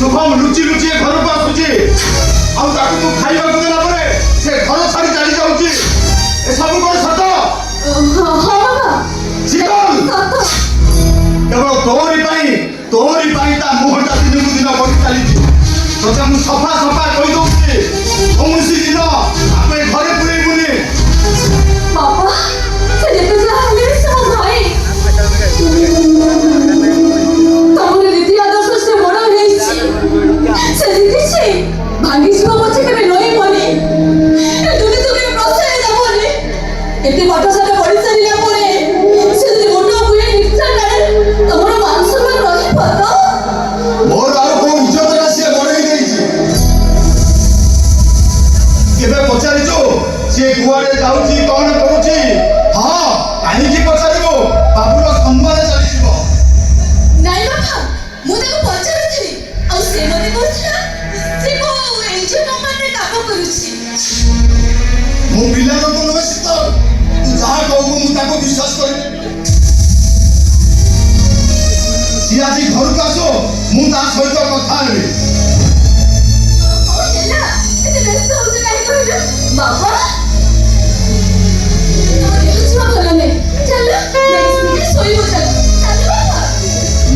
शुभम लुचि लुचि घर को आसुची आउ ताकू तू खाइबा को देला परे से घर छाड़ी चली जाउची ए सब कोन सत हां बाबा शीतल सत केवल तोरी पाई ता मुहटा दिन को दिन बढ़ी चली तोते मु सफा सफा कहि दउची कौनसी दिन आपे घरे पुरे बुनी बाबा से जेते जाले सब भाई तमरे रीति आदर्श से बड़ हेछि से दिछि भागी जीव पछे केबे नई पनी ए दुनी तो के प्रश्न जाबोनी एते बाटा सारा पड़ी सारिला परे से जे मोटो बुए निक्षा डाले तमरो मांस में रही पता मोर आउ को इज्जत राशि बढ़ाई देछि केबे पचारिचो से गुआरे जाउची कोन करूची हां काहे की पचारिबो बाबूर सम्मान चलीबो नाई बाबा मु ताको पचारथि आ से मते कहला से को एजे कंपनी काम करूची मो पिला को न शीतल तू जा कहबो मु ताको विश्वास करिबे सी आजी घर को आसो मु ता सहित कथा हेबे ओ हेला एते व्यस्त होते काहे कहला बाबा जीवा भला नै चल मेडिसिन के सोई हो चल बाबा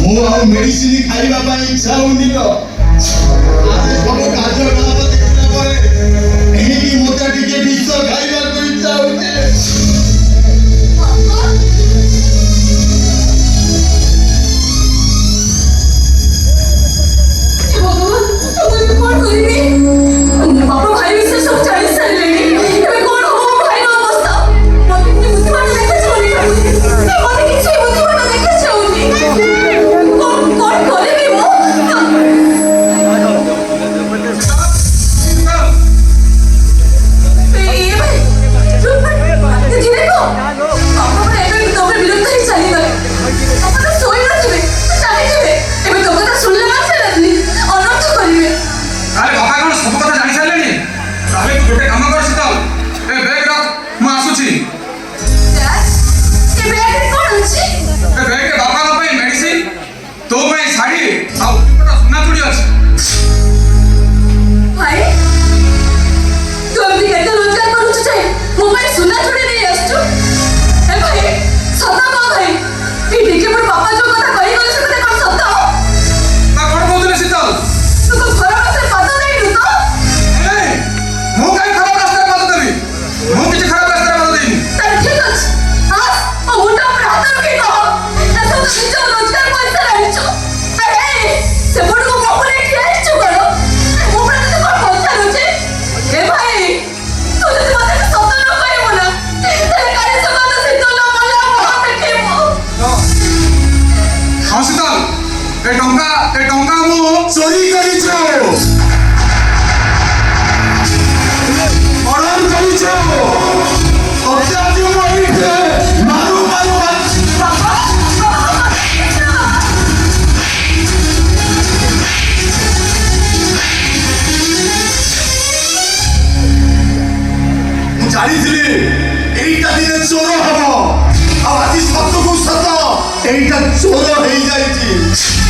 मु आ मेडिसिन खाइबा ପାଇଁ इच्छा होनी तो आज सब କାର୍ଯ୍ୟ କଳାପ ଦେଖିଲା ପରେ ଏହିକି ମୋତେ ଟିକେ ବିଷ ଖାଇବାକୁ ଇଚ୍ଛା ହଉଛି बाबा हे भगवान तुम कौन करिबे बाबा भाई से सब जानि सारलेनी एबे कोन हो भाई रो अवस्था मते बुद्धिमान देखा चोनी मते किछ बुद्धिमान देखा चोनी कौन कौन करिबे मो ए भाई चुप तो जी देखो बाबा भाई एबे तोरे विरुद्ध ही चली गए बाबा तो सोई न जिवे चली जिवे एबे तो कथा सुनले मासे रही अनर्थ करिवे अरे बाबा कौन सब कथा जानि सारलेनी ताले तू गोटे काम कर शीतल ए बैग रख मु आसुची ए बैग कौन अछि ए बैग के बाबा को पे मेडिसिन तो पे साड़ी आ ऊपर सोना चूड़ी अछि भाई तू अभी केते रोजगार करू छे मोबाइल सुना छोड़ी नहीं आछू ए भाई सता को भाई ई देखे मोर पापा जो कथा कहि गले से कते कोन सता ता कोन कहतले शीतल तू को घर में पता नहीं नु तो ए मु काई खराब रास्ता पाद देबी मु किछ खराब रास्ता पाद देबी तर ठीक अछि हां ओ मुंडा पर हाथ रखी कहो ना तो निज रोजगार पैसा रहिछो अरे से बड़ को पपले ठिया हिचो करो मो पर तो कोन पहुंचा रुचे ए भाई तू जदी मते सता न कहबो ना तेरे काहे सता से तो ना मला बहुत देखिबो हां शीतल ए टंका मु चोरी करिछो अरम करिछो अत्याजी मोइठे मारू मारू बाबा ମୁଁ ଜାଣିଥିଲି ଏଇଟା ଦିନେ ଚୋର ହବ ଆଉ ଆଜି ସତକୁ ସତ ଏଇଟା ଚୋର ହେଇଯାଇଛି